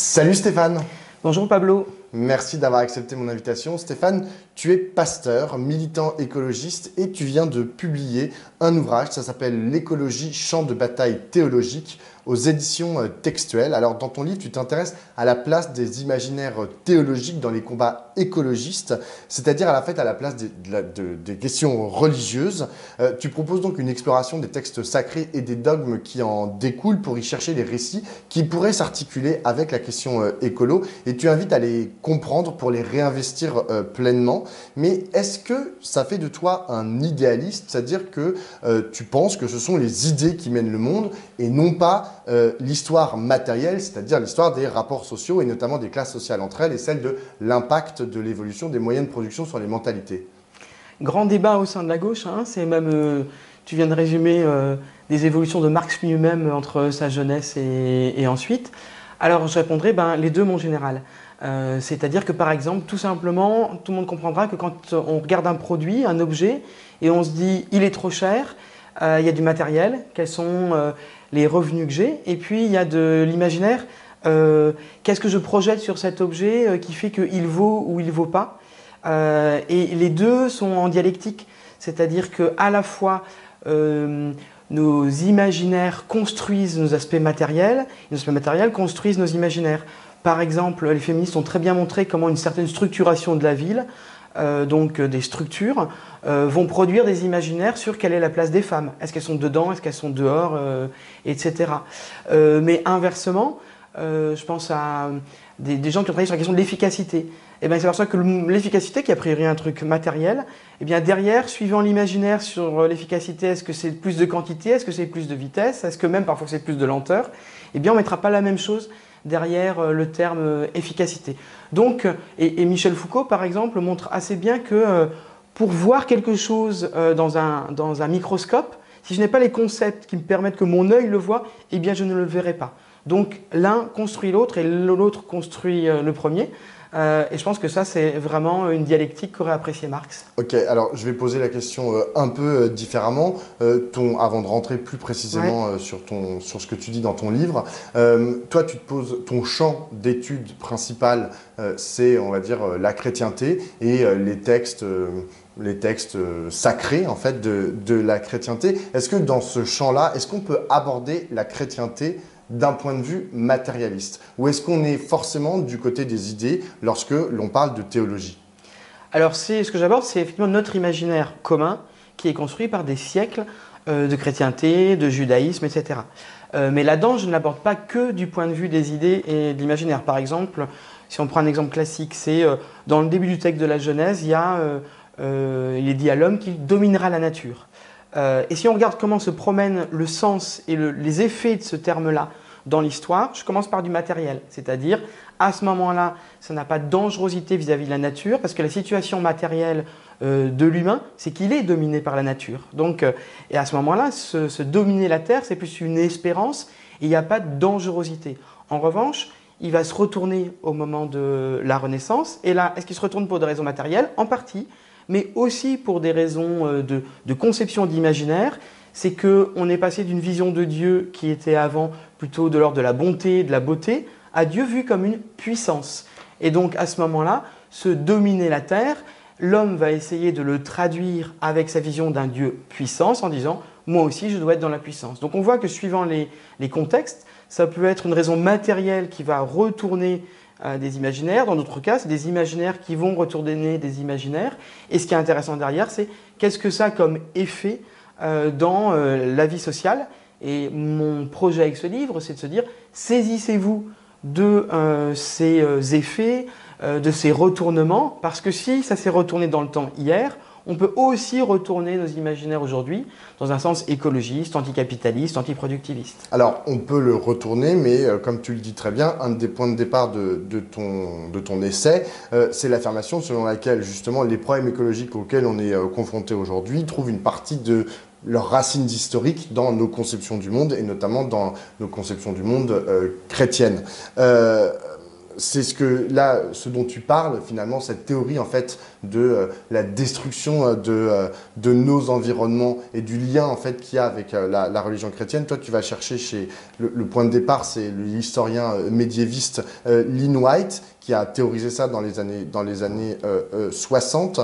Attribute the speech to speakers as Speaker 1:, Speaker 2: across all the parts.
Speaker 1: Salut Stéphane,
Speaker 2: Bonjour Pablo.
Speaker 1: merci d'avoir accepté mon invitation. Stéphane, tu es pasteur, militant écologiste et tu viens de publier un ouvrage, ça s'appelle L'écologie, champ de bataille théologique aux éditions textuelles. Alors dans ton livre, tu t'intéresses à la place des imaginaires théologiques dans les combats écologistes, c'est-à-dire à la place des questions religieuses. Tu proposes donc une exploration des textes sacrés et des dogmes qui en découlent pour y chercher les récits qui pourraient s'articuler avec la question écolo et tu invites à les comprendre pour les réinvestir pleinement. Mais est-ce que ça fait de toi un idéaliste, c'est-à-dire que tu penses que ce sont les idées qui mènent le monde et non pas l'histoire matérielle, c'est-à-dire l'histoire des rapports sociaux et notamment des classes sociales entre elles et celle de l'impact de l'évolution des moyens de production sur les mentalités?
Speaker 2: Grand débat au sein de la gauche, hein, c'est même, tu viens de résumer des évolutions de Marx lui-même entre sa jeunesse et ensuite. Alors je répondrai, les deux mon général. C'est-à-dire que par exemple, tout simplement, tout le monde comprendra que quand on regarde un produit, un objet, et on se dit il est trop cher, il y a du matériel, quels sont les revenus que j'ai, et puis il y a de l'imaginaire, qu'est-ce que je projette sur cet objet qui fait qu'il vaut ou il ne vaut pas. Et les deux sont en dialectique, c'est-à-dire qu'à la fois nos imaginaires construisent nos aspects matériels, et nos aspects matériels construisent nos imaginaires. Par exemple, les féministes ont très bien montré comment une certaine structuration de la ville, donc des structures, vont produire des imaginaires sur quelle est la place des femmes. Est-ce qu'elles sont dedans, est-ce qu'elles sont dehors, etc. Mais inversement, je pense à des gens qui ont travaillé sur la question de l'efficacité. Et bien, c'est pour ça que l'efficacité, qui est a priori un truc matériel, et bien derrière, suivant l'imaginaire sur l'efficacité, est-ce que c'est plus de quantité, est-ce que c'est plus de vitesse, est-ce que même parfois c'est plus de lenteur, et bien on ne mettra pas la même chose derrière le terme efficacité. Donc, et Michel Foucault, par exemple, montre assez bien que pour voir quelque chose dans un microscope, si je n'ai pas les concepts qui me permettent que mon œil le voit, eh bien je ne le verrai pas. Donc l'un construit l'autre et l'autre construit le premier. Et je pense que ça, c'est vraiment une dialectique qu'aurait apprécié Marx.
Speaker 1: Ok, alors je vais poser la question un peu différemment, avant de rentrer plus précisément sur ce que tu dis dans ton livre. Toi, tu te poses, ton champ d'étude principal, c'est, on va dire, la chrétienté et les textes sacrés en fait de la chrétienté. Est-ce que dans ce champ-là, est-ce qu'on peut aborder la chrétienté d'un point de vue matérialiste? Ou est-ce qu'on est forcément du côté des idées lorsque l'on parle de théologie?
Speaker 2: Alors, ce que j'aborde, c'est effectivement notre imaginaire commun qui est construit par des siècles de chrétienté, de judaïsme, etc. Mais là-dedans, je ne l'aborde pas que du point de vue des idées et de l'imaginaire. Par exemple, si on prend un exemple classique, c'est dans le début du texte de la Genèse, il est dit à l'homme qu'il dominera la nature. Et si on regarde comment se promène le sens et les effets de ce terme-là dans l'histoire, je commence par du matériel, c'est-à-dire à ce moment-là, ça n'a pas de dangerosité vis-à-vis de la nature, parce que la situation matérielle de l'humain, c'est qu'il est dominé par la nature. Donc, et à ce moment-là, se dominer la terre, c'est plus une espérance, et il n'y a pas de dangerosité. En revanche, il va se retourner au moment de la Renaissance, et là, est-ce qu'il se retourne pour des raisons matérielles? En partie, mais aussi pour des raisons de conception d'imaginaire. C'est qu'on est passé d'une vision de Dieu qui était avant plutôt de l'ordre de la bonté, de la beauté, à Dieu vu comme une puissance. Et donc à ce moment-là, se dominer la terre, l'homme va essayer de le traduire avec sa vision d'un Dieu puissance en disant « moi aussi je dois être dans la puissance ». Donc on voit que suivant les contextes, ça peut être une raison matérielle qui va retourner des imaginaires. Dans d'autres cas, c'est des imaginaires qui vont retourner des imaginaires. Et ce qui est intéressant derrière, c'est qu'est-ce que ça a comme effet dans la vie sociale. Et mon projet avec ce livre, c'est de se dire, saisissez-vous de ces effets, de ces retournements, parce que si ça s'est retourné dans le temps hier, on peut aussi retourner nos imaginaires aujourd'hui dans un sens écologiste, anticapitaliste, antiproductiviste.
Speaker 1: Alors, on peut le retourner, mais comme tu le dis très bien, un des points de départ de ton essai, c'est l'affirmation selon laquelle justement les problèmes écologiques auxquels on est confronté aujourd'hui trouvent une partie de leurs racines historiques dans nos conceptions du monde et notamment dans nos conceptions du monde chrétiennes. c'est ce dont tu parles finalement, cette théorie en fait de la destruction de nos environnements et du lien en fait qu'il y a avec la religion chrétienne. Toi, tu vas chercher chez le point de départ, c'est l'historien médiéviste Lynn White qui a théorisé ça dans les années 60.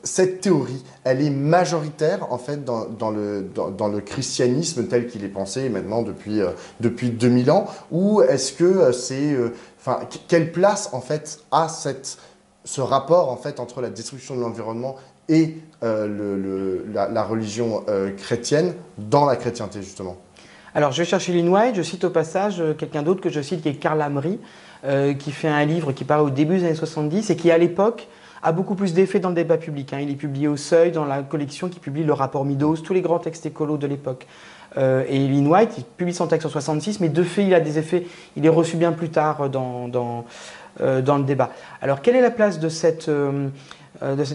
Speaker 1: Cette théorie, elle est majoritaire en fait dans le christianisme tel qu'il est pensé maintenant depuis 2000 ans, ou est-ce que quelle place en fait a ce rapport en fait entre la destruction de l'environnement et la religion chrétienne dans la chrétienté justement?
Speaker 2: Alors je vais chercher Lynn White, je cite au passage quelqu'un d'autre que je cite qui est Karl Amri, qui fait un livre qui paraît au début des années 70 et qui à l'époque a beaucoup plus d'effet dans le débat public. Il est publié au Seuil, dans la collection qui publie le rapport Meadows, tous les grands textes écolos de l'époque. Et Lynn White, il publie son texte en 66, mais de fait, il a des effets, il est reçu bien plus tard dans le débat. Alors, quelle est la place de cette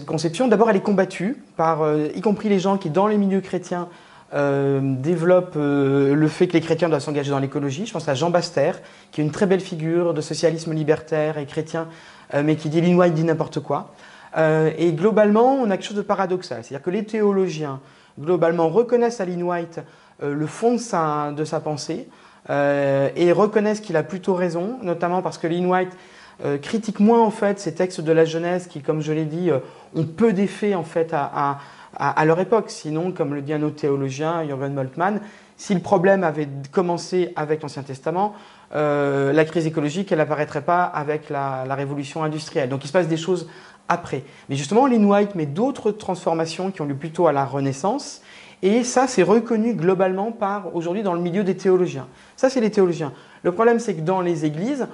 Speaker 2: conception? D'abord, elle est combattue par, y compris les gens qui, dans les milieux chrétiens, développent le fait que les chrétiens doivent s'engager dans l'écologie. Je pense à Jean Baster, qui est une très belle figure de socialisme libertaire et chrétien, mais qui dit Lynn White dit n'importe quoi. Et globalement, on a quelque chose de paradoxal. C'est-à-dire que les théologiens, globalement, reconnaissent à Lynn White le fond de sa pensée et reconnaissent qu'il a plutôt raison, notamment parce que Lynn White critique moins en fait ces textes de la Genèse qui, comme je l'ai dit, ont peu d'effet en fait à leur époque. Sinon, comme le dit un autre théologien, Jürgen Moltmann, si le problème avait commencé avec l'Ancien Testament, la crise écologique, elle n'apparaîtrait pas avec la révolution industrielle. Donc il se passe des choses après. Mais justement, Lynn White met d'autres transformations qui ont lieu plutôt à la Renaissance. Et ça, c'est reconnu globalement aujourd'hui dans le milieu des théologiens. Ça, c'est les théologiens. Le problème, c'est que dans les églises,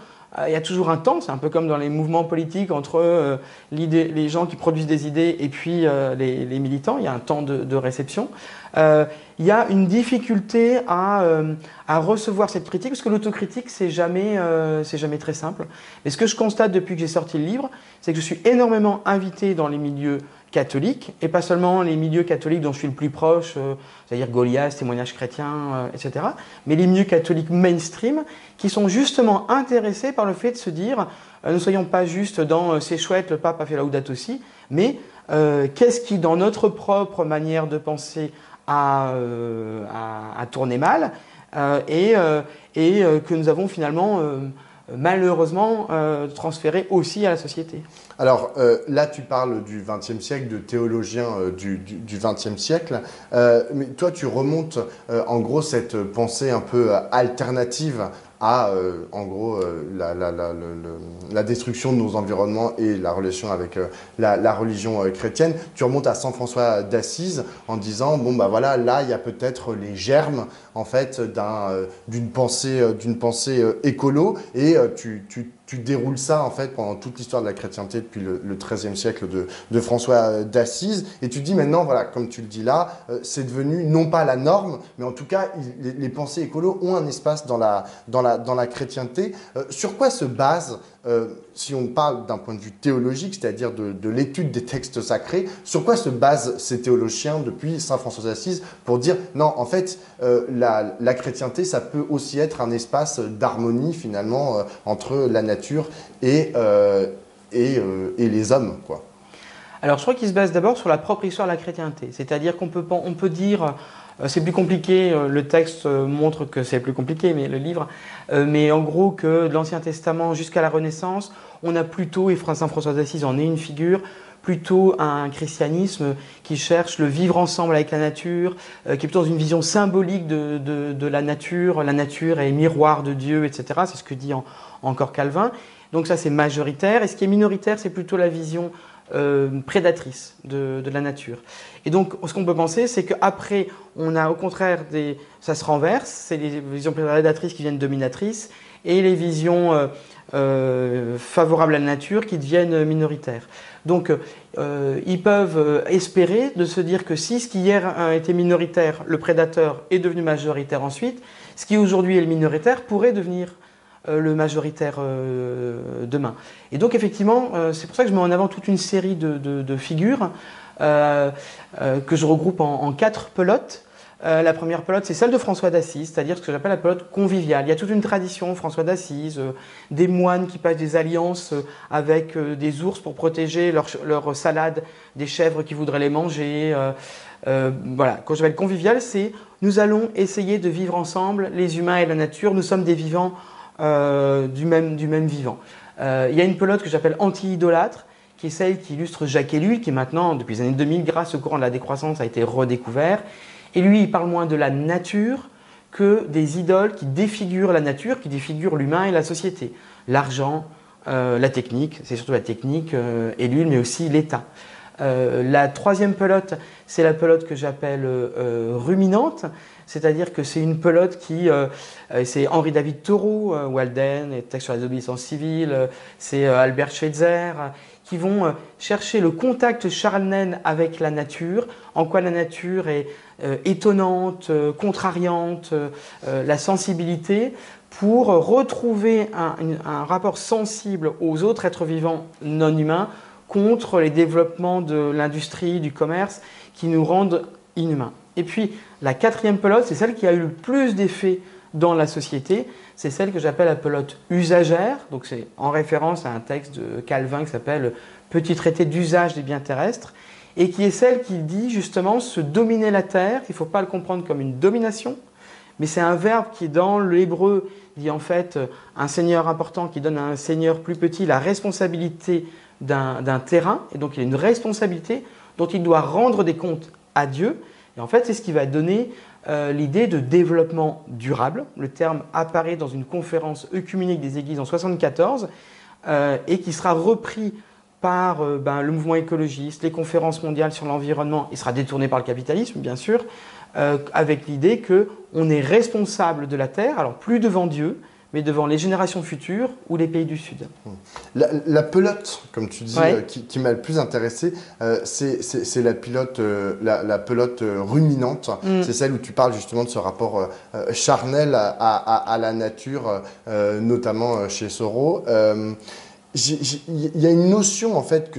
Speaker 2: il y a toujours un temps, c'est un peu comme dans les mouvements politiques entre les gens qui produisent des idées et puis les militants, il y a un temps de réception. Il y a une difficulté à recevoir cette critique, parce que l'autocritique, c'est jamais très simple. Mais ce que je constate depuis que j'ai sorti le livre, c'est que je suis énormément invité dans les milieux catholiques, et pas seulement les milieux catholiques dont je suis le plus proche, c'est-à-dire Goliath, témoignages chrétiens, etc., mais les milieux catholiques mainstream qui sont justement intéressés par le fait de se dire ne soyons pas juste dans c'est chouette, le pape a fait Laudato Si, mais qu'est-ce qui, dans notre propre manière de penser, a tourné mal et que nous avons finalement malheureusement transféré aussi à la société.
Speaker 1: Alors là, tu parles du XXe siècle, de théologiens du XXe siècle, mais toi, tu remontes en gros cette pensée un peu alternative à, en gros, la destruction de nos environnements et la relation avec la religion chrétienne. Tu remontes à Saint François d'Assise en disant, bon, bah voilà, là, il y a peut-être les germes, en fait, d'une pensée écolo, et tu déroules ça, en fait, pendant toute l'histoire de la chrétienté depuis le XIIIe siècle de François d'Assise, et tu dis maintenant, voilà, comme tu le dis là, c'est devenu non pas la norme, mais en tout cas, les pensées écolos ont un espace dans la chrétienté. Sur quoi se base, si on parle d'un point de vue théologique, c'est-à-dire de l'étude des textes sacrés, sur quoi se basent ces théologiens depuis Saint François d'Assise pour dire non, en fait, la chrétienté, ça peut aussi être un espace d'harmonie finalement entre la nature et les hommes, quoi.
Speaker 2: Alors je crois qu'il se base d'abord sur la propre histoire de la chrétienté, c'est-à-dire qu'on peut dire c'est plus compliqué, le texte montre que c'est plus compliqué, mais le livre, mais en gros que de l'Ancien Testament jusqu'à la Renaissance, on a plutôt, et Saint François d'Assise en est une figure, plutôt un christianisme qui cherche le vivre ensemble avec la nature, qui est plutôt dans une vision symbolique de la nature est miroir de Dieu, etc. C'est ce que dit encore Calvin. Donc ça c'est majoritaire, et ce qui est minoritaire c'est plutôt la vision prédatrice de la nature. Et donc, ce qu'on peut penser, c'est qu'après, on a au contraire ça se renverse, c'est les visions prédatrices qui deviennent dominatrices, et les visions favorables à la nature qui deviennent minoritaires. Donc, ils peuvent espérer de se dire que si ce qui hier était minoritaire, le prédateur, est devenu majoritaire ensuite, ce qui aujourd'hui est le minoritaire pourrait devenir le majoritaire demain. Et donc effectivement, c'est pour ça que je mets en avant toute une série de figures que je regroupe en 4 pelotes. La première pelote, c'est celle de François d'Assise, c'est-à-dire ce que j'appelle la pelote conviviale. Il y a toute une tradition, François d'Assise, des moines qui passent des alliances avec des ours pour protéger leur salade des chèvres qui voudraient les manger. Voilà, quand j'appelle convivial, c'est nous allons essayer de vivre ensemble, les humains et la nature, nous sommes des vivants du même vivant. Il y a une pelote que j'appelle anti-idolâtre, qui est celle qui illustre Jacques Ellul, qui maintenant, depuis les années 2000, grâce au courant de la décroissance, a été redécouvert. Et lui, il parle moins de la nature que des idoles qui défigurent la nature, qui défigurent l'humain et la société. L'argent, la technique, c'est surtout la technique, Ellul, mais aussi l'État. La troisième pelote, c'est la pelote que j'appelle ruminante, c'est-à-dire que c'est une pelote qui, c'est Henri-David Thoreau, Walden, les textes sur la désobéissance civile, c'est Albert Schweitzer, qui vont chercher le contact charnel avec la nature, en quoi la nature est étonnante, contrariante, la sensibilité, pour retrouver un rapport sensible aux autres êtres vivants non humains contre les développements de l'industrie, du commerce, qui nous rendent inhumains. Et puis, la quatrième pelote, c'est celle qui a eu le plus d'effet dans la société, c'est celle que j'appelle la pelote usagère, donc c'est en référence à un texte de Calvin qui s'appelle « Petit traité d'usage des biens terrestres », et qui est celle qui dit justement se dominer la terre. Il ne faut pas le comprendre comme une domination, mais c'est un verbe qui dans l'hébreu dit en fait un seigneur important qui donne à un seigneur plus petit la responsabilité d'un terrain, et donc il a une responsabilité dont il doit rendre des comptes à Dieu. Et en fait, c'est ce qui va donner l'idée de développement durable. Le terme apparaît dans une conférence œcuménique des Églises en 1974 et qui sera repris par le mouvement écologiste, les conférences mondiales sur l'environnement. Il sera détourné par le capitalisme, bien sûr, avec l'idée qu'on est responsable de la Terre, alors plus devant Dieu, mais devant les générations futures ou les pays du Sud.
Speaker 1: La pelote, comme tu dis,
Speaker 2: ouais.
Speaker 1: qui m'a le plus intéressé, c'est la pelote ruminante. C'est celle où tu parles justement de ce rapport charnel à la nature, notamment chez Thoreau. Il y a une notion en fait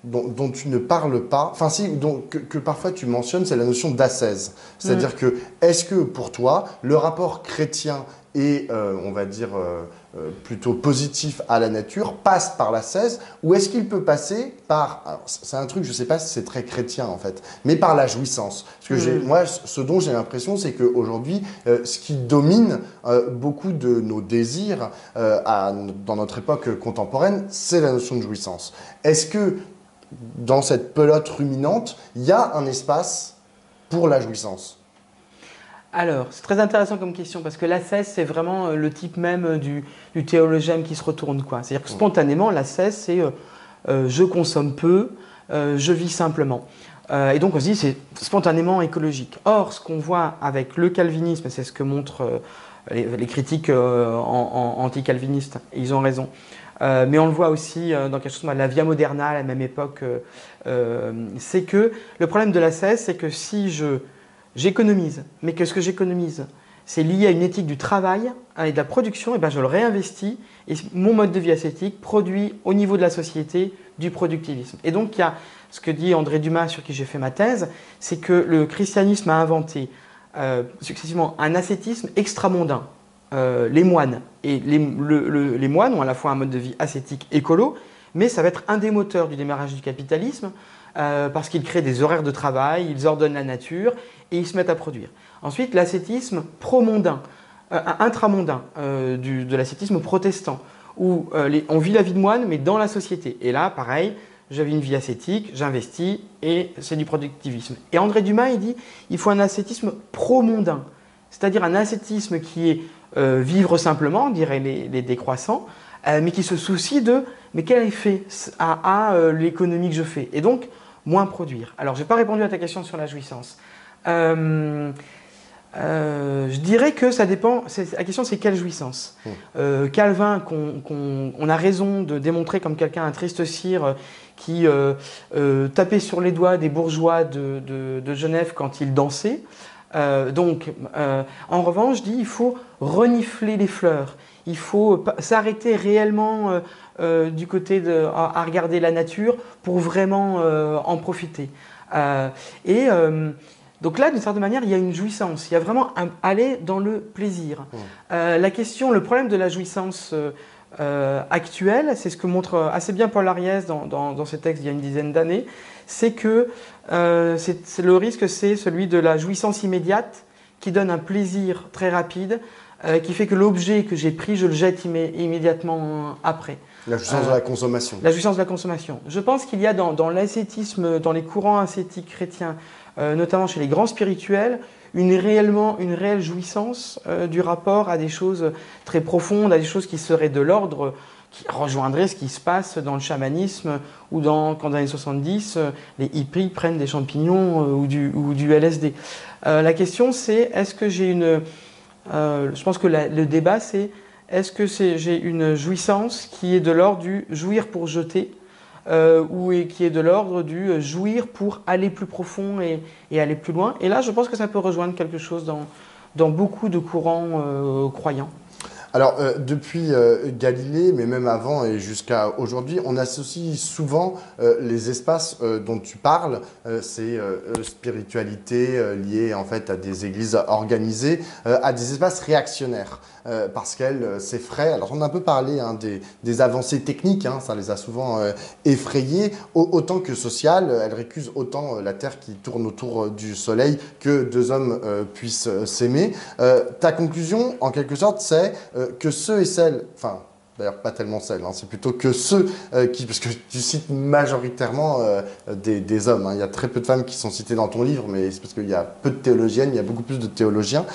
Speaker 1: dont tu ne parles pas, enfin si, que parfois tu mentionnes, c'est la notion d'ascèse. C'est-à-dire que, est-ce que pour toi, le rapport chrétien et on va dire plutôt positif à la nature passe par l'ascèse, ou est-ce qu'il peut passer par, alors c'est un truc, je ne sais pas si c'est très chrétien en fait, mais par la jouissance. Parce que moi, ce dont j'ai l'impression, c'est qu'aujourd'hui, ce qui domine beaucoup de nos désirs dans notre époque contemporaine, c'est la notion de jouissance. Est-ce que dans cette pelote ruminante, il y a un espace pour la jouissance ?
Speaker 2: Alors, c'est très intéressant comme question parce que l'ascèse, c'est vraiment le type même du théologème qui se retourne, quoi. C'est-à-dire que spontanément, l'ascèse, c'est je consomme peu, je vis simplement. Et donc, on se dit c'est spontanément écologique. Or, ce qu'on voit avec le calvinisme, c'est ce que montrent les critiques anti-calvinistes, et ils ont raison. Mais on le voit aussi dans quelque chose comme la Via Moderna à la même époque, c'est que le problème de l'ascèse, c'est que si j'économise, mais que ce que j'économise, c'est lié à une éthique du travail et de la production, et ben je le réinvestis et mon mode de vie ascétique produit au niveau de la société du productivisme. Et donc il y a ce que dit André Dumas, sur qui j'ai fait ma thèse, c'est que le christianisme a inventé successivement un ascétisme extramondain. Les moines. Et les moines ont à la fois un mode de vie ascétique écolo, mais ça va être un des moteurs du démarrage du capitalisme parce qu'ils créent des horaires de travail, ils ordonnent la nature et ils se mettent à produire. Ensuite, l'ascétisme promondain, intramondain, de l'ascétisme protestant, où on vit la vie de moine, mais dans la société. Et là, pareil, je vis une vie ascétique, j'investis et c'est du productivisme. Et André Dumas, il dit il faut un ascétisme promondain, c'est-à-dire un ascétisme qui est vivre simplement, diraient les décroissants, mais qui se soucie de mais quel effet a l'économie que je fais, et donc moins produire. Alors, je n'ai pas répondu à ta question sur la jouissance. Je dirais que ça dépend, la question c'est quelle jouissance. Calvin, on a raison de démontrer comme quelqu'un un triste cire qui tapait sur les doigts des bourgeois de Genève quand il dansait. En revanche, je dis il faut renifler les fleurs. Il faut s'arrêter réellement du côté à regarder la nature pour vraiment en profiter. Donc là, d'une certaine manière, il y a une jouissance. Il y a vraiment aller dans le plaisir. La question, le problème de la jouissance actuelle, c'est ce que montre assez bien Paul Ariès dans ses textes il y a une dizaine d'années, c'est que le risque, c'est celui de la jouissance immédiate qui donne un plaisir très rapide, qui fait que l'objet que j'ai pris, je le jette immédiatement après.
Speaker 1: La jouissance de la consommation.
Speaker 2: La jouissance de la consommation. Je pense qu'il y a dans l'ascétisme, dans les courants ascétiques chrétiens, notamment chez les grands spirituels, une réelle jouissance du rapport à des choses très profondes, à des choses qui seraient de l'ordre, qui rejoindraient ce qui se passe dans le chamanisme ou quand dans les années 70, les hippies prennent des champignons ou du LSD. La question c'est, est-ce que j'ai une... je pense que le débat c'est, est-ce que j'ai une jouissance qui est de l'ordre du jouir pour jeter ou qui est de l'ordre du jouir pour aller plus profond et aller plus loin. Et là, je pense que ça peut rejoindre quelque chose dans beaucoup de courants croyants.
Speaker 1: Alors, depuis Galilée, mais même avant et jusqu'à aujourd'hui, on associe souvent les espaces dont tu parles, ces spiritualités liées en fait à des églises organisées, à des espaces réactionnaires, parce qu'elles s'effraient. Alors, on a un peu parlé des avancées techniques, ça les a souvent effrayées, autant que sociales. Elles récusent autant la Terre qui tourne autour du Soleil que deux hommes puissent s'aimer. Ta conclusion, en quelque sorte, c'est que ceux et celles, enfin d'ailleurs pas tellement celles, c'est plutôt que ceux parce que tu cites majoritairement des hommes, il y a très peu de femmes qui sont citées dans ton livre, mais c'est parce qu'il y a peu de théologiennes, il y a beaucoup plus de théologiens.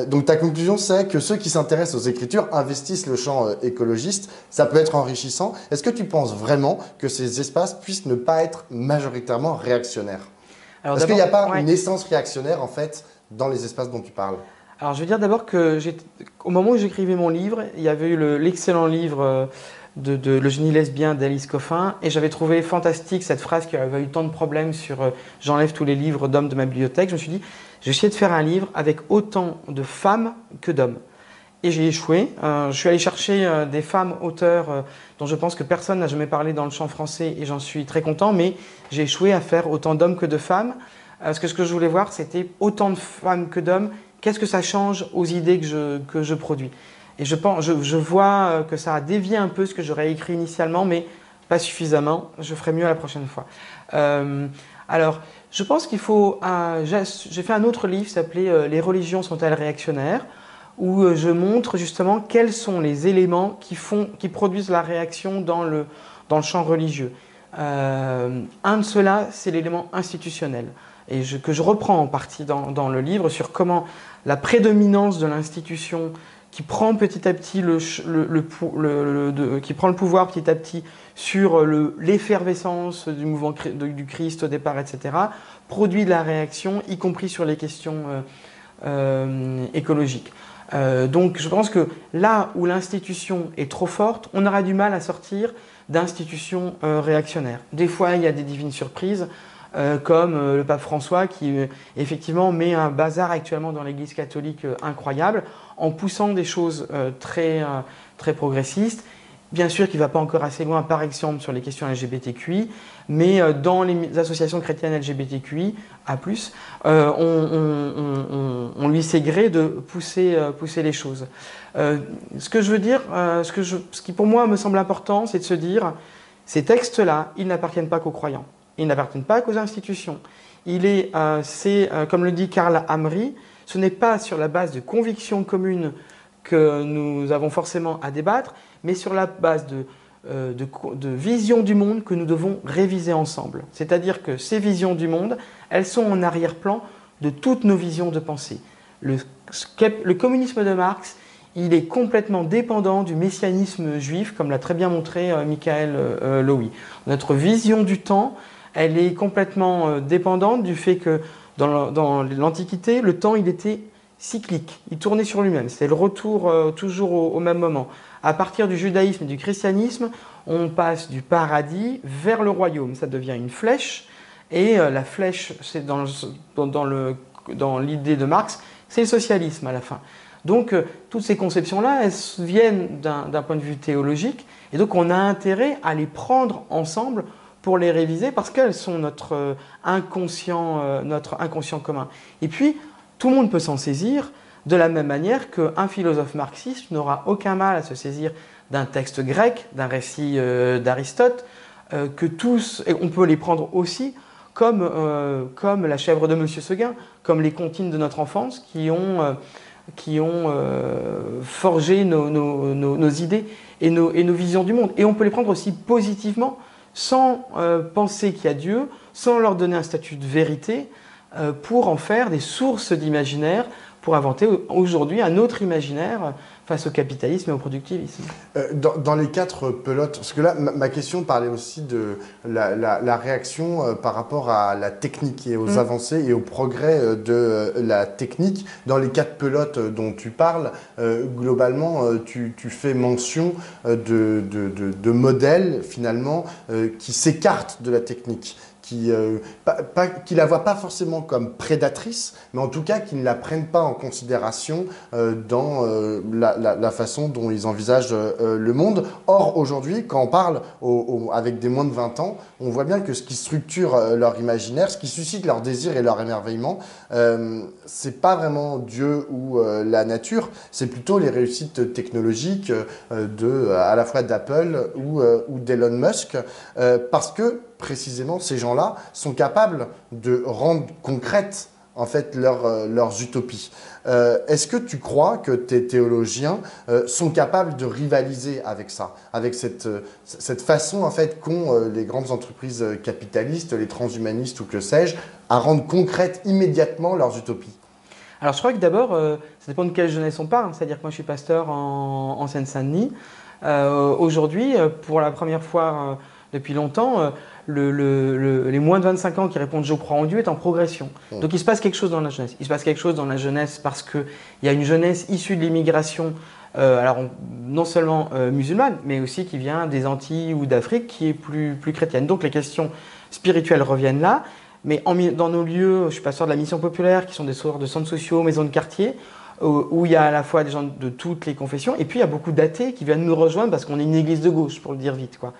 Speaker 1: Donc ta conclusion c'est que ceux qui s'intéressent aux Écritures investissent le champ écologiste, ça peut être enrichissant. Est-ce que tu penses vraiment que ces espaces puissent ne pas être majoritairement réactionnaires? Est-ce qu'il n'y a pas une essence réactionnaire en fait dans les espaces dont tu parles?
Speaker 2: Alors, je veux dire d'abord que au moment où j'écrivais mon livre, il y avait eu l'excellent livre de Le génie lesbien d'Alice Coffin, et j'avais trouvé fantastique cette phrase qui avait eu tant de problèmes sur j'enlève tous les livres d'hommes de ma bibliothèque. Je me suis dit, j'ai essayé de faire un livre avec autant de femmes que d'hommes. Et j'ai échoué. Je suis allé chercher des femmes auteurs dont je pense que personne n'a jamais parlé dans le champ français, et j'en suis très content, mais j'ai échoué à faire autant d'hommes que de femmes. Parce que ce que je voulais voir, c'était autant de femmes que d'hommes. Qu'est-ce que ça change aux idées que je produis? Et je vois que ça a dévié un peu ce que j'aurais écrit initialement, mais pas suffisamment. Je ferai mieux la prochaine fois. Alors, je pense qu'il faut... j'ai fait un autre livre qui s'appelait « Les religions sont-elles réactionnaires ?» où je montre justement quels sont les éléments qui produisent la réaction dans le champ religieux. Un de ceux-là, c'est l'élément institutionnel. Et que je reprends en partie dans le livre sur comment la prédominance de l'institution qui prend petit à petit qui prend le pouvoir petit à petit sur l'effervescence du mouvement du Christ au départ, etc., produit de la réaction, y compris sur les questions écologiques. Donc je pense que là où l'institution est trop forte, on aura du mal à sortir d'institutions réactionnaires. Des fois, il y a des divines surprises, comme le pape François qui effectivement met un bazar actuellement dans l'Église catholique incroyable en poussant des choses très progressistes. Bien sûr qu'il ne va pas encore assez loin, par exemple, sur les questions LGBTQI, mais dans les associations chrétiennes LGBTQI, on lui sait gré de pousser les choses. Ce que je veux dire, ce qui pour moi me semble important, c'est de se dire, ces textes-là, ils n'appartiennent pas qu'aux croyants. Ils n'appartiennent pas qu'aux institutions. Comme le dit Karl Hamry, ce n'est pas sur la base de convictions communes que nous avons forcément à débattre, mais sur la base de visions du monde que nous devons réviser ensemble. C'est-à-dire que ces visions du monde, elles sont en arrière-plan de toutes nos visions de pensée. Le communisme de Marx, il est complètement dépendant du messianisme juif, comme l'a très bien montré Michael Lowy. Notre vision du temps, elle est complètement dépendante du fait que dans l'Antiquité, le temps, il était cyclique, il tournait sur lui-même. C'était le retour toujours au même moment. À partir du judaïsme et du christianisme, on passe du paradis vers le royaume. Ça devient une flèche, et la flèche, c'est dans l'idée de Marx, c'est le socialisme à la fin. Donc, toutes ces conceptions-là, elles viennent d'un point de vue théologique, et donc on a intérêt à les prendre ensemble pour les réviser parce qu'elles sont notre inconscient commun. Et puis, tout le monde peut s'en saisir de la même manière qu'un philosophe marxiste n'aura aucun mal à se saisir d'un texte grec, d'un récit d'Aristote, que tous, et on peut les prendre aussi comme la chèvre de Monsieur Seguin, comme les comptines de notre enfance qui ont forgé nos idées et nos visions du monde. Et on peut les prendre aussi positivement, sans penser qu'il y a Dieu, sans leur donner un statut de vérité, pour en faire des sources d'imaginaire, pour inventer aujourd'hui un autre imaginaire face au capitalisme et au productivisme.
Speaker 1: Dans les 4 pelotes, parce que là, ma question parlait aussi de la réaction par rapport à la technique et aux avancées et au progrès de la technique. Dans les 4 pelotes dont tu parles, globalement, tu fais mention de modèles, finalement, qui s'écartent de la technique. Qui la voient pas forcément comme prédatrice, mais en tout cas qui ne la prennent pas en considération dans la façon dont ils envisagent le monde. Or, aujourd'hui, quand on parle avec des moins de 20 ans, on voit bien que ce qui structure leur imaginaire, ce qui suscite leur désir et leur émerveillement, c'est pas vraiment Dieu ou la nature, c'est plutôt les réussites technologiques à la fois d'Apple ou d'Elon Musk, parce que précisément, ces gens-là sont capables de rendre concrètes en fait leurs utopies. Est-ce que tu crois que tes théologiens sont capables de rivaliser avec ça, avec cette façon en fait qu'ont les grandes entreprises capitalistes, les transhumanistes ou que sais-je, à rendre concrètes immédiatement leurs utopies?
Speaker 2: Alors je crois que d'abord, ça dépend de quelle jeunesse on parle. C'est-à-dire que moi je suis pasteur en Seine-Saint-Denis. Aujourd'hui, pour la première fois depuis longtemps, les moins de 25 ans qui répondent « je crois en Dieu » est en progression. Donc il se passe quelque chose dans la jeunesse. Il se passe quelque chose dans la jeunesse parce qu'il y a une jeunesse issue de l'immigration, non seulement musulmane, mais aussi qui vient des Antilles ou d'Afrique, qui est plus chrétienne. Donc les questions spirituelles reviennent là. Mais dans nos lieux, je suis pasteur de la mission populaire, qui sont des sortes de centres sociaux, maisons de quartier, où il y a à la fois des gens de toutes les confessions, et puis il y a beaucoup d'athées qui viennent nous rejoindre parce qu'on est une église de gauche, pour le dire vite, quoi.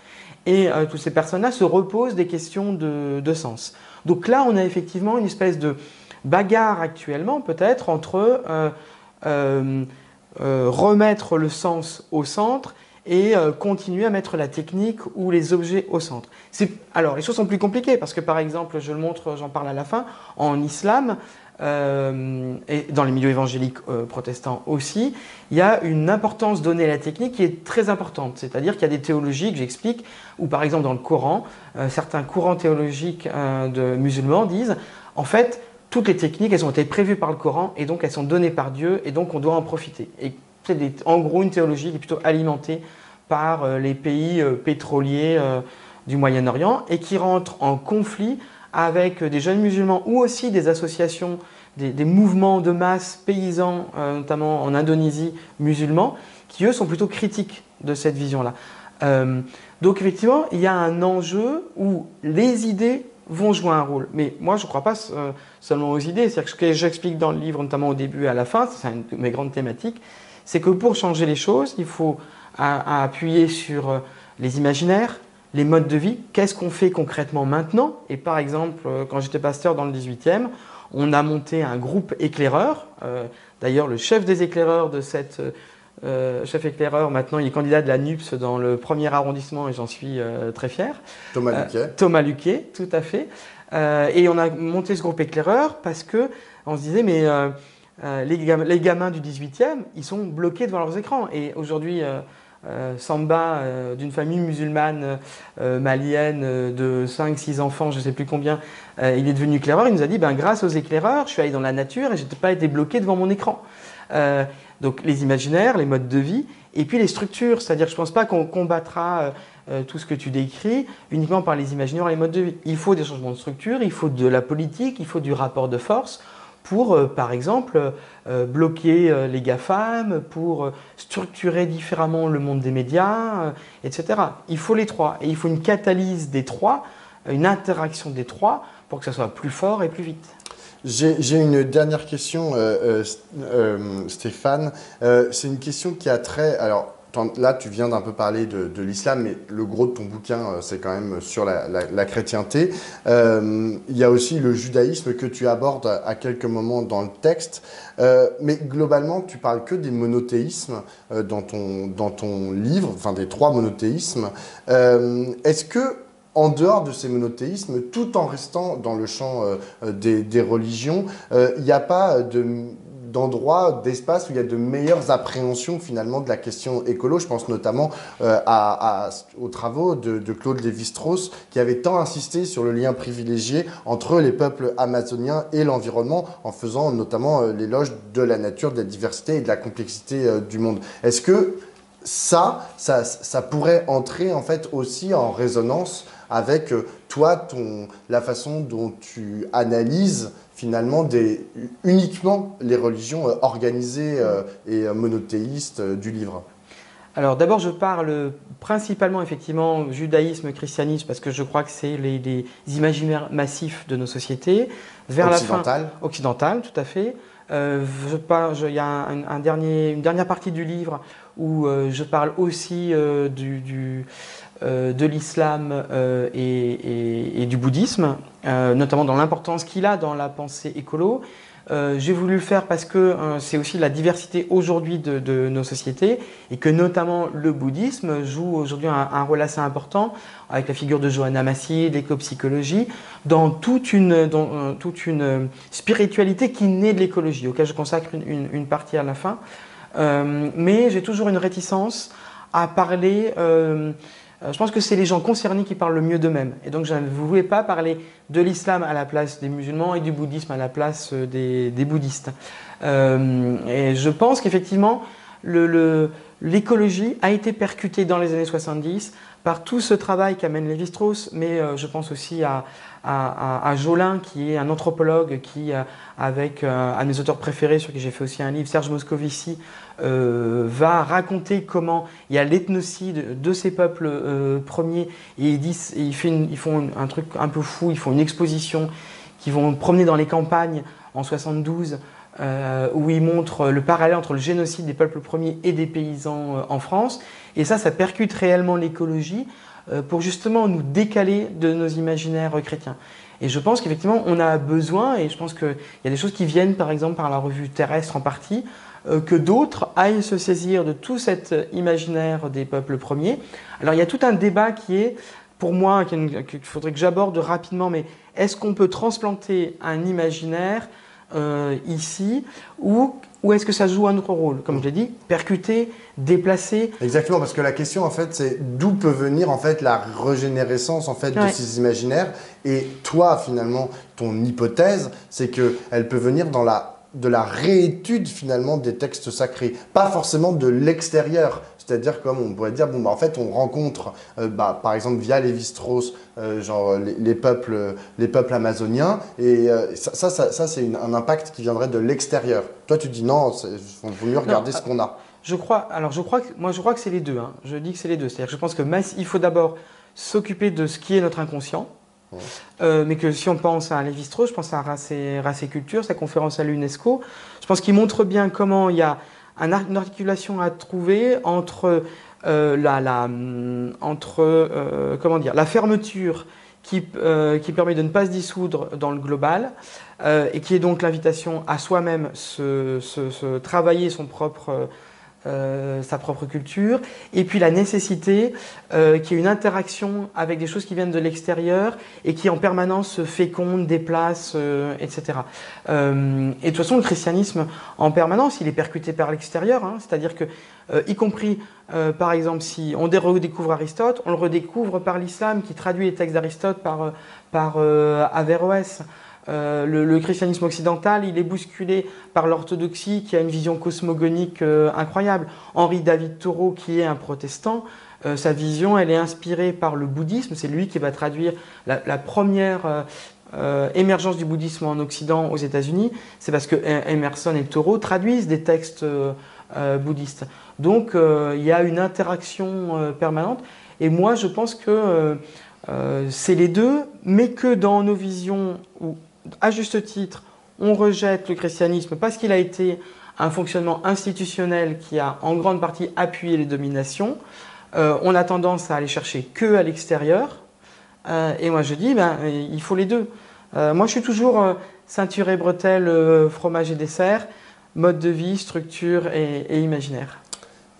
Speaker 2: Et toutes ces personnes-là se reposent des questions de sens. Donc là, on a effectivement une espèce de bagarre actuellement, peut-être, entre remettre le sens au centre et continuer à mettre la technique ou les objets au centre. Alors, les choses sont plus compliquées parce que, par exemple, je le montre, j'en parle à la fin, en islam, et dans les milieux évangéliques protestants aussi, il y a une importance donnée à la technique qui est très importante. C'est-à-dire qu'il y a des théologies que j'explique, où par exemple dans le Coran, certains courants théologiques de musulmans disent, en fait, toutes les techniques, elles ont été prévues par le Coran et donc elles sont données par Dieu et donc on doit en profiter. Et c'est en gros une théologie qui est plutôt alimentée par les pays pétroliers du Moyen-Orient et qui rentre en conflit avec des jeunes musulmans ou aussi des associations, des mouvements de masse paysans, notamment en Indonésie, musulmans, qui eux sont plutôt critiques de cette vision-là. Donc effectivement, il y a un enjeu où les idées vont jouer un rôle. Mais moi, je ne crois pas seulement aux idées. C'est-à-dire que ce que j'explique dans le livre, notamment au début et à la fin, c'est une de mes grandes thématiques, c'est que pour changer les choses, il faut appuyer sur les imaginaires, les modes de vie, qu'est-ce qu'on fait concrètement maintenant? Et par exemple, quand j'étais pasteur dans le 18e, on a monté un groupe éclaireur. D'ailleurs, le chef des éclaireurs de cette chef éclaireur, maintenant, il est candidat de la NUPS dans le 1er arrondissement et j'en suis très fier.
Speaker 1: Thomas Luquet.
Speaker 2: Thomas Luquet, tout à fait. Et on a monté ce groupe éclaireur parce qu'on se disait, mais les gamins du 18e, ils sont bloqués devant leurs écrans. Et aujourd'hui, Samba, d'une famille musulmane malienne de 5-6 enfants, je ne sais plus combien, il est devenu éclaireur. Il nous a dit, grâce aux éclaireurs, je suis allé dans la nature et je n'ai pas été bloqué devant mon écran. Donc les imaginaires, les modes de vie, et puis les structures. C'est-à-dire que je ne pense pas qu'on combattra tout ce que tu décris uniquement par les imaginaires et les modes de vie. Il faut des changements de structure, il faut de la politique, il faut du rapport de force pour, par exemple, bloquer les GAFAM, pour structurer différemment le monde des médias, etc. Il faut les trois. Et il faut une catalyse des trois, une interaction des trois, pour que ça soit plus fort et plus vite.
Speaker 1: J'ai une dernière question, Stéphane. C'est une question qui a trait... Alors, là, tu viens d'un peu parler de l'islam, mais le gros de ton bouquin, c'est quand même sur la chrétienté. Il y a aussi le judaïsme que tu abordes à quelques moments dans le texte. Mais globalement, tu parles que des monothéismes dans ton livre, enfin des 3 monothéismes. Est-ce que, en dehors de ces monothéismes, tout en restant dans le champ des religions, il n'y a pas d'endroits, d'espaces où il y a de meilleures appréhensions finalement de la question écolo? Je pense notamment aux travaux de Claude Lévi-Strauss, qui avait tant insisté sur le lien privilégié entre les peuples amazoniens et l'environnement, en faisant notamment l'éloge de la nature, de la diversité et de la complexité du monde. Est-ce que ça pourrait entrer en fait aussi en résonance avec toi, la façon dont tu analyses finalement uniquement les religions organisées et monothéistes du livre?
Speaker 2: Alors d'abord, je parle principalement effectivement judaïsme, christianisme, parce que je crois que c'est les imaginaires massifs de nos sociétés. Vers
Speaker 1: Occidentales.
Speaker 2: la fin, occidentale, tout à fait. Il y a une dernière partie du livre où je parle aussi de l'islam et du bouddhisme, notamment dans l'importance qu'il a dans la pensée écolo. J'ai voulu le faire parce que c'est aussi la diversité aujourd'hui de nos sociétés et que notamment le bouddhisme joue aujourd'hui un rôle assez important avec la figure de Johanna Massier, l'éco-psychologie, dans toute une spiritualité qui naît de l'écologie, auquel je consacre une partie à la fin. Mais j'ai toujours une réticence à parler. Je pense que c'est les gens concernés qui parlent le mieux d'eux-mêmes. Et donc, je ne voulais pas parler de l'islam à la place des musulmans et du bouddhisme à la place des bouddhistes. Et je pense qu'effectivement, l'écologie a été percutée dans les années 70 par tout ce travail qu'amène Lévi-Strauss, mais je pense aussi à Jolin, qui est un anthropologue qui, avec un de mes auteurs préférés, sur qui j'ai fait aussi un livre, Serge Moscovici, va raconter comment il y a l'ethnocide de ces peuples premiers. Et ils font un truc un peu fou, ils font une exposition qu'ils vont promener dans les campagnes en 72, où ils montrent le parallèle entre le génocide des peuples premiers et des paysans en France. Et ça percute réellement l'écologie pour justement nous décaler de nos imaginaires chrétiens. Et je pense qu'effectivement, on a besoin, et je pense qu'il y a des choses qui viennent par exemple par la revue Terrestre en partie, que d'autres aillent se saisir de tout cet imaginaire des peuples premiers. Alors il y a tout un débat qui est, pour moi, qu'il faudrait que j'aborde rapidement, mais est-ce qu'on peut transplanter un imaginaire ici, ou est-ce que ça joue un autre rôle? Comme je l'ai dit, percuter, déplacer.
Speaker 1: Exactement, parce que la question en fait, c'est d'où peut venir en fait la régénérescence en fait de ces imaginaires. Et toi, finalement, ton hypothèse, c'est qu'elle peut venir de la réétude finalement des textes sacrés, pas forcément de l'extérieur. C'est-à-dire, comme on pourrait dire, en fait, on rencontre, par exemple, via Lévi-Strauss, les peuples amazoniens, et ça c'est un impact qui viendrait de l'extérieur. Toi, tu dis non, il vaut mieux regarder ce qu'on a.
Speaker 2: Je crois que c'est les deux. Hein. Je dis que c'est les deux. C'est-à-dire que je pense qu'il faut d'abord s'occuper de ce qui est notre inconscient. Mais que si on pense à Lévi-Strauss, je pense à Race et Culture, sa conférence à l'UNESCO, je pense qu'il montre bien comment il y a une articulation à trouver entre la fermeture qui permet de ne pas se dissoudre dans le global et qui est donc l'invitation à soi-même se travailler sa propre culture, et puis la nécessité qu'il y ait une interaction avec des choses qui viennent de l'extérieur et qui en permanence se fécondent, déplacent, etc. Et de toute façon, le christianisme, en permanence, il est percuté par l'extérieur, hein, c'est-à-dire que, y compris, par exemple, si on redécouvre Aristote, on le redécouvre par l'islam qui traduit les textes d'Aristote par Averroès. Le christianisme occidental, il est bousculé par l'orthodoxie qui a une vision cosmogonique incroyable. Henri David Thoreau, qui est un protestant, sa vision, elle est inspirée par le bouddhisme. C'est lui qui va traduire la première émergence du bouddhisme en Occident aux États-Unis. C'est parce que Emerson et Thoreau traduisent des textes bouddhistes. Donc, il y a une interaction permanente. Et moi, je pense que c'est les deux, mais que dans nos visions où, à juste titre, on rejette le christianisme parce qu'il a été un fonctionnement institutionnel qui a en grande partie appuyé les dominations. On a tendance à aller chercher que à l'extérieur. Et moi je dis, il faut les deux. Moi je suis toujours ceinture et bretelles, fromage et dessert, mode de vie, structure et imaginaire.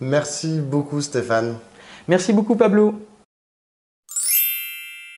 Speaker 1: Merci beaucoup Stéphane.
Speaker 2: Merci beaucoup Pablo.